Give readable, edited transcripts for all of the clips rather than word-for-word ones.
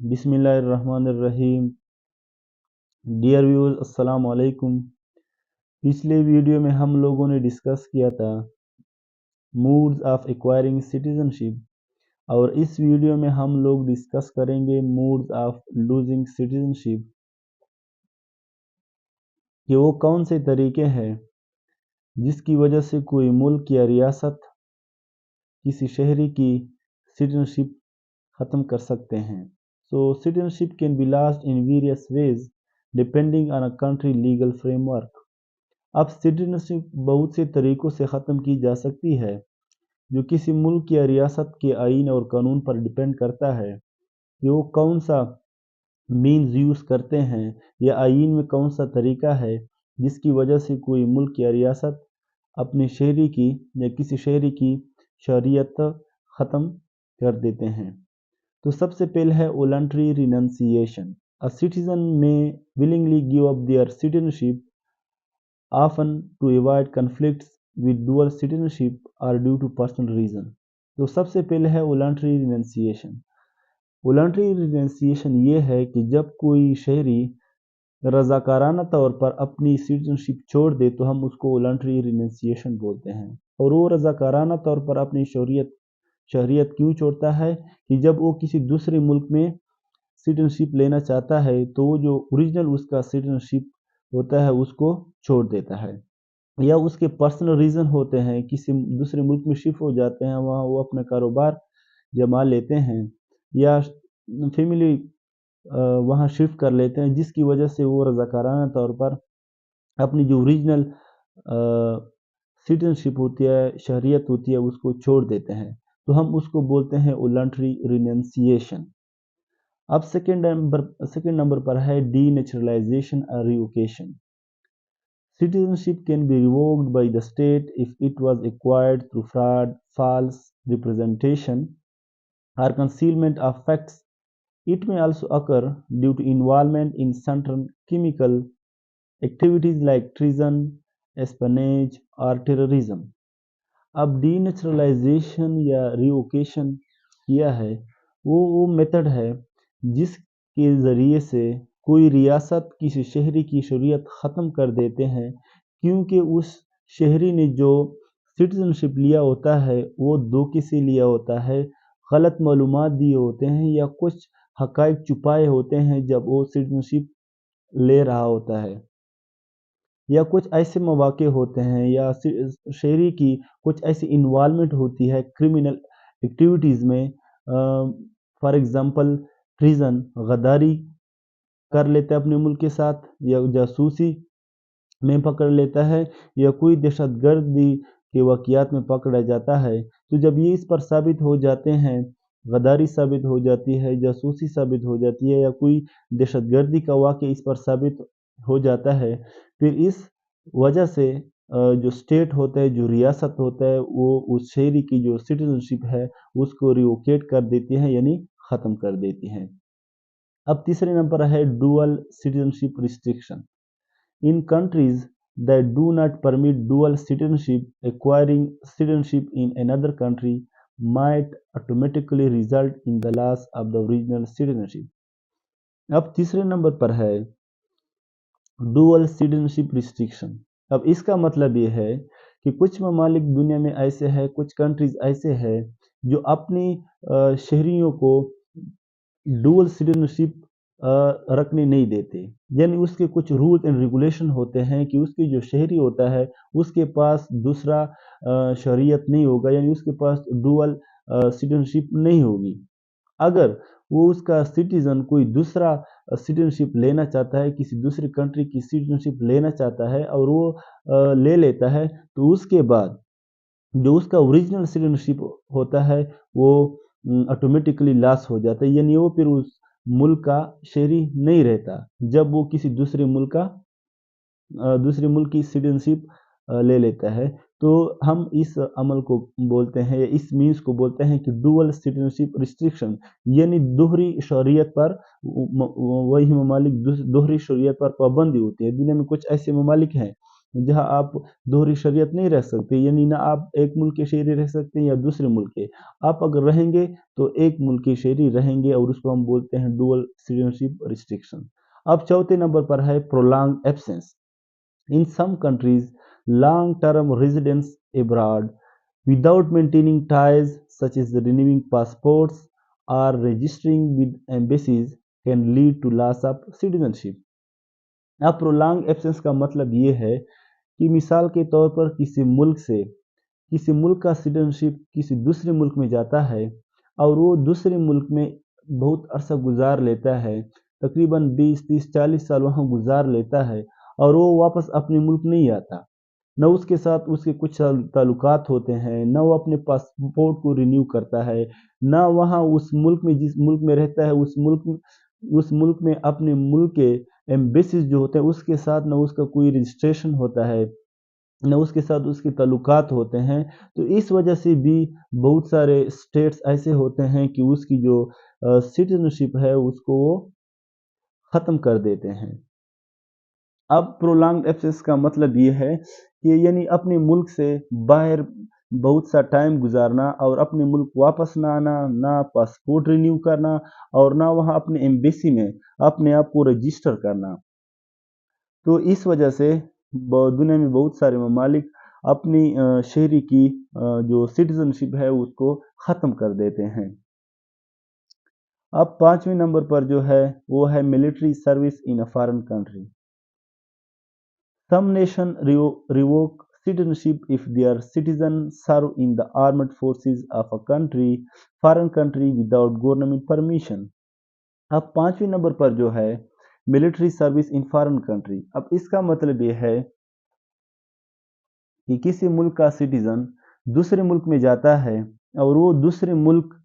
बिस्मिल्लाहिर्रहमानिर्रहीम। Dear viewers, अस्सलाम वालेकुम। पिछले वीडियो में हम लोगों ने डिस्कस किया था मूड्स ऑफ एक्वायरिंग सिटीजनशिप और इस वीडियो में हम लोग डिस्कस करेंगे मूड्स ऑफ लूजिंग सिटीजनशिप, कि वो कौन से तरीके हैं जिसकी वजह से कोई मुल्क या रियासत किसी शहरी की सिटीजनशिप ख़त्म कर सकते हैं। So citizenship can be lost in various ways depending on a country legal framework. अब सिटीजनशिप बहुत से तरीकों से ख़त्म की जा सकती है, जो किसी मुल्क या रियासत के आइन और कानून पर डिपेंड करता है कि वो कौन सा मीन्स यूज़ करते हैं या आइन में कौन सा तरीका है जिसकी वजह से कोई मुल्क या रियासत अपने शहरी की या किसी शहरी की शरीयत ख़त्म कर देते हैं। तो सबसे पहले है वॉलंटरी रिनंसिएशन। अ सिटीजन में willingly give up their citizenship often to avoid conflicts with dual citizenship or due to personal reason। तो सबसे पहले है वॉलंटरी रिनंसिएशन। वॉलंटरी रिनंसिएशन ये है कि जब कोई शहरी रज़ाकाराना तौर पर अपनी सिटीजनशिप छोड़ दे तो हम उसको वॉलंटरी रिनंसिएशन बोलते हैं। और वो रज़ाकाराना तौर पर अपनी शहरियत क्यों छोड़ता है कि जब वो किसी दूसरे मुल्क में सिटीजनशिप लेना चाहता है तो वो जो ओरिजिनल उसका सिटीजनशिप होता है उसको छोड़ देता है, या उसके पर्सनल रीज़न होते हैं, किसी दूसरे मुल्क में शिफ्ट हो जाते हैं, वहाँ वो अपना कारोबार जमा लेते हैं या फैमिली वहाँ शिफ्ट कर लेते हैं, जिसकी वजह से वो रज़ाकाराना तौर पर अपनी जो ओरिजिनल सिटीजनशिप होती है, शहरियत होती है, उसको छोड़ देते हैं। तो हम उसको बोलते हैं वॉलंटरी रिनंसिएशन। अब सेकंड नंबर पर है डीनेचुरलाइजेशन और revocation. Citizenship can be revoked by the state if it was acquired through fraud, false representation, or concealment of facts. It may also occur due to involvement in certain criminal activities like treason, espionage, or terrorism. अब डीनेचुरलाइजेशन या revocation किया है वो method है जिसके ज़रिए से कोई रियासत किसी शहरी की शरीयत ख़त्म कर देते हैं, क्योंकि उस शहरी ने जो सिटीजनशिप लिया होता है वो धोखे से लिया होता है, गलत मालूमात दिए होते हैं या कुछ हक़ाइक़ छुपाए होते हैं जब वो सिटीजनशिप ले रहा होता है, या कुछ ऐसे मौके होते हैं या शहरी की कुछ ऐसी इन्वॉल्वमेंट होती है क्रिमिनल एक्टिविटीज़ में। फॉर एग्ज़ाम्पल ट्रीज़न, गद्दारी कर लेता है अपने मुल्क के साथ, या जासूसी में पकड़ लेता है, या कोई दहशतगर्दी के वाक़यात में पकड़ा जाता है। तो जब ये इस पर साबित हो जाते हैं, गद्दारी साबित हो जाती है, जासूसी साबित हो जाती है, या कोई दहशतगर्दी का वाक़या इस पर साबित हो जाता है, फिर इस वजह से जो स्टेट होता है, जो रियासत होता है, वो उस शहरी की जो सिटीजनशिप है उसको रिवोकेट कर देती है, यानी ख़त्म कर देती है। अब तीसरे नंबर है dual citizenship restriction. In countries that do not permit dual citizenship, acquiring citizenship in another country might automatically result in the loss of the original citizenship। अब तीसरे नंबर पर है डुअल सिटीजनशिप रिस्ट्रिक्शन। अब इसका मतलब ये है कि कुछ ममालिक दुनिया में ऐसे हैं, कुछ कंट्रीज ऐसे हैं जो अपनी शहरियों को डुअल सिटीजनशिप रखने नहीं देते, यानी उसके कुछ रूल एंड रेगुलेशन होते हैं कि उसकी जो शहरी होता है उसके पास दूसरा शरीयत नहीं होगा, यानी उसके पास डुअल सिटीजनशिप नहीं होगी। अगर वो उसका सिटीज़न कोई दूसरा सिटीजनशिप लेना चाहता है, किसी दूसरी कंट्री की सिटीजनशिप लेना चाहता है और वो ले लेता है, तो उसके बाद जो उसका ओरिजिनल सिटीजनशिप होता है वो ऑटोमेटिकली लॉस हो जाता है, यानी वो फिर उस मुल्क का शहरी नहीं रहता जब वो किसी दूसरे मुल्क की सिटीजनशिप ले लेता है। तो हम इस अमल को बोलते हैं या इस मीन्स को बोलते हैं कि डुअल सिटीजनशिप रिस्ट्रिक्शन, यानी दोहरी शरीयत पर वही ममालिक दोहरी शरीयत पर पाबंदी होती है। दुनिया में कुछ ऐसे ममालिक हैं जहाँ आप दोहरी शरीयत नहीं रह सकते, यानी ना आप एक मुल्क के शहरी रह सकते हैं या दूसरे मुल्क के। आप अगर रहेंगे तो एक मुल्क के शहरी रहेंगे और उसको हम बोलते हैं डुअल सिटीजनशिप रिस्ट्रिक्शन। अब चौथे नंबर पर है prolong absence. In some countries long term residence abroad without maintaining ties such as renewing passports or registering with embassies can lead to loss of citizenship। अब प्रोलॉन्ग एब्सेंस का मतलब ये है कि मिसाल के तौर पर किसी मुल्क का सिटीजनशिप किसी दूसरे मुल्क में जाता है और वो दूसरे मुल्क में बहुत अरसा गुजार लेता है, तकरीबन 20, 30, 40 साल वहाँ गुजार लेता है और वो वापस अपने मुल्क नहीं आता। न उसके साथ उसके कुछ ताल्लुकात होते हैं, न वो अपने पासपोर्ट को रिन्यू करता है, न वहाँ उस मुल्क में जिस मुल्क में रहता है उस मुल्क में अपने मुल्क के एम्बेसीज जो होते हैं उसके साथ न उसका कोई रजिस्ट्रेशन होता है, न उसके साथ उसके ताल्लुकात होते हैं। तो इस वजह से भी बहुत सारे स्टेट्स ऐसे होते हैं कि उसकी जो सिटीजनशिप है उसको वो ख़त्म कर देते हैं। अब प्रोलॉन्ग्ड एब्सेंस का मतलब ये है कि यानी अपने मुल्क से बाहर बहुत सा टाइम गुजारना और अपने मुल्क वापस ना आना, ना पासपोर्ट रिन्यू करना और ना वहाँ अपने एम्बेसी में अपने आप को रजिस्टर करना। तो इस वजह से दुनिया में बहुत सारे ममालिक अपनी शहरी की जो सिटीजनशिप है उसको ख़त्म कर देते हैं। अब पाँचवें नंबर पर जो है वो है military service in a foreign country. Some nations revoke citizenship if their citizens serve in the armed forces of a foreign country without government permission। अब पांचवें नंबर पर जो है military service in foreign country. अब इसका मतलब ये है कि किसी मुल्क का सिटीजन दूसरे मुल्क में जाता है और वो दूसरे मुल्क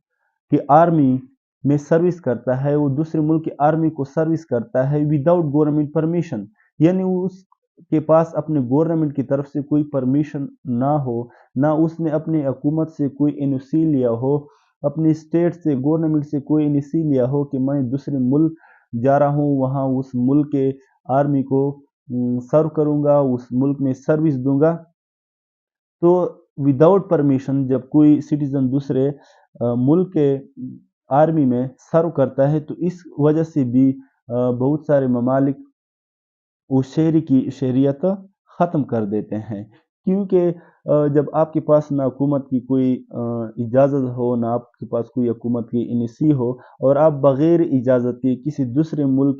की आर्मी में सर्विस करता है, वो दूसरे मुल्क की आर्मी को सर्विस करता है विदाउट गवर्नमेंट परमिशन, यानी उसके पास अपने गवर्नमेंट की तरफ से कोई परमिशन ना हो, ना उसने अपनी हुकूमत से कोई एनओसी लिया हो, अपनी स्टेट से गवर्नमेंट से कोई एनओसी लिया हो कि मैं दूसरे मुल्क जा रहा हूँ, वहाँ उस मुल्क के आर्मी को सर्व करूँगा, उस मुल्क में सर्विस दूंगा। तो विदाउट परमिशन जब कोई सिटीजन दूसरे मुल्क के आर्मी में सर्व करता है तो इस वजह से भी बहुत सारे ममालिक उस शहरी की शहरियत ख़त्म कर देते हैं, क्योंकि जब आपके पास ना हुकूमत की कोई इजाज़त हो, ना आपके पास कोई हुकूमत की इनिसी हो और आप बग़ैर इजाज़त के किसी दूसरे मुल्क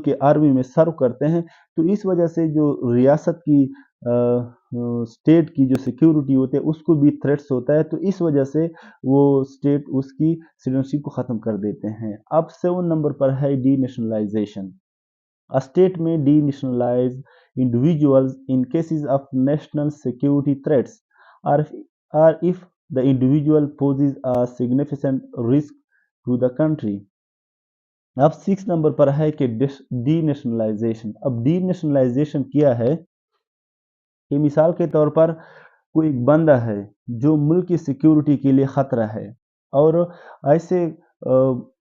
के आर्मी में सर्व करते हैं, तो इस वजह से जो रियासत की स्टेट की जो सिक्योरिटी होती है उसको भी थ्रेट्स होता है, तो इस वजह से वो स्टेट उसकी सिटीजनशिप को ख़त्म कर देते हैं। अब 7 नंबर पर है डी नेशनलाइजेशन। अ स्टेट में denationalise individuals in cases of national security threats और if the individual poses a significant risk to the country. अब 6 नंबर पर है कि डी नेशनलाइजेशन। अब डी नेशनलाइजेशन क्या है कि मिसाल के तौर पर कोई एक बंदा है जो मुल्क की सिक्योरिटी के लिए ख़तरा है और ऐसे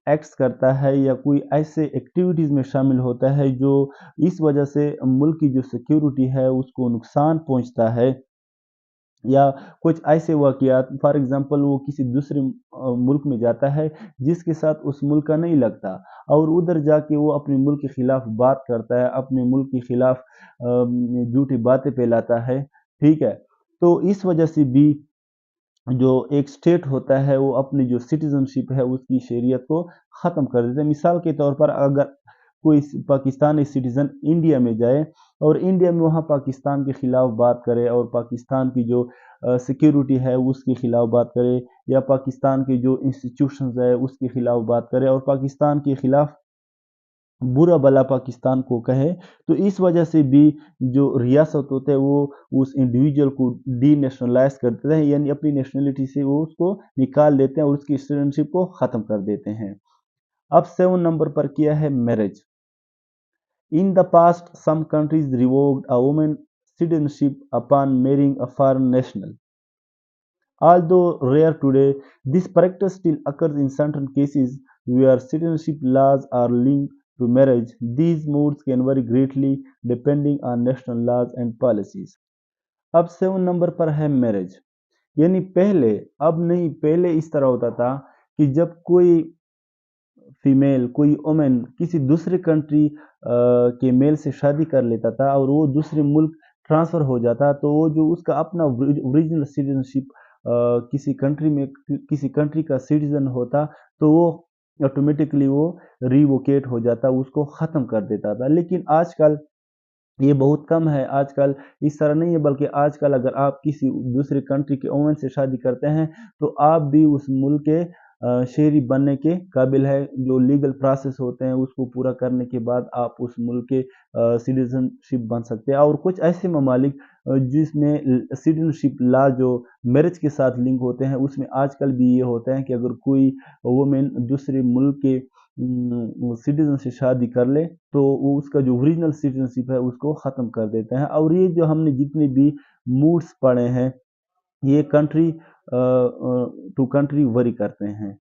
एक्ट्स करता है या कोई ऐसे एक्टिविटीज़ में शामिल होता है जो इस वजह से मुल्क की जो सिक्योरिटी है उसको नुकसान पहुंचता है, या कुछ ऐसे वाक़यात फॉर एग्ज़ाम्पल वो किसी दूसरे मुल्क में जाता है जिसके साथ उस मुल्क का नहीं लगता और उधर जाके वो अपने मुल्क के ख़िलाफ़ बात करता है, अपने मुल्क के ख़िलाफ़ झूठी बातें फैलाता है, ठीक है? तो इस वजह से भी जो एक स्टेट होता है वो अपनी जो सिटीजनशिप है उसकी शहरियत को ख़त्म कर देता है। मिसाल के तौर पर अगर कोई पाकिस्तानी सिटीज़न इंडिया में जाए और इंडिया में वहाँ पाकिस्तान के ख़िलाफ़ बात करे और पाकिस्तान की जो सिक्योरिटी है उसके ख़िलाफ़ बात करे या पाकिस्तान के जो इंस्टीट्यूशंस है उसके ख़िलाफ़ बात करे और पाकिस्तान के ख़िलाफ़ बुरा भला पाकिस्तान को कहे, तो इस वजह से भी जो रियासत होते हैं वो उस इंडिविजुअल को डी नेशनलाइज कर देते हैं, यानी अपनी नेशनलिटी से वो उसको निकाल देते हैं और उसकी सिटीजनशिप को ख़त्म कर देते हैं। अब 7 नंबर पर किया है marriage. In the past some countries revoked a woman citizenship upon marrying a foreign national. Although rare today, this practice still occurs in certain cases where citizenship laws are linked to marriage. These moods can vary greatly depending on national laws and policies. अब 7 number पर है marriage, यानी पहले, अब नहीं, पहले इस तरह होता था कि जब कोई फीमेल, कोई वुमेन किसी दूसरे कंट्री के मेल से शादी कर लेता था और वो दूसरे मुल्क ट्रांसफ़र हो जाता, तो वो जो उसका अपना ओरिजिनल सिटीजनशिप किसी कंट्री में किसी कंट्री का सिटीजन होता, तो वो ऑटोमेटिकली वो रिवोकेट हो जाता, उसको ख़त्म कर देता था। लेकिन आजकल ये बहुत कम है, आजकल इस तरह नहीं है, बल्कि आजकल अगर आप किसी दूसरे कंट्री के वुमन से शादी करते हैं, तो आप भी उस मुल्क के शहरी बनने के काबिल है। जो लीगल प्रोसेस होते हैं उसको पूरा करने के बाद आप उस मुल्क के सिटीजनशिप बन सकते हैं। और कुछ ऐसे ममालिक जिसमें सिटीजनशिप लॉ जो मैरिज के साथ लिंक होते हैं, उसमें आजकल भी ये होता है कि अगर कोई वुमेन दूसरे मुल्क के सिटीजन से शादी कर ले, तो वो उसका जो ओरिजिनल सिटीजनशिप है उसको ख़त्म कर देते हैं। और ये जो हमने जितने भी मूड्स पढ़े हैं, ये कंट्री टू कंट्री वरी करते हैं।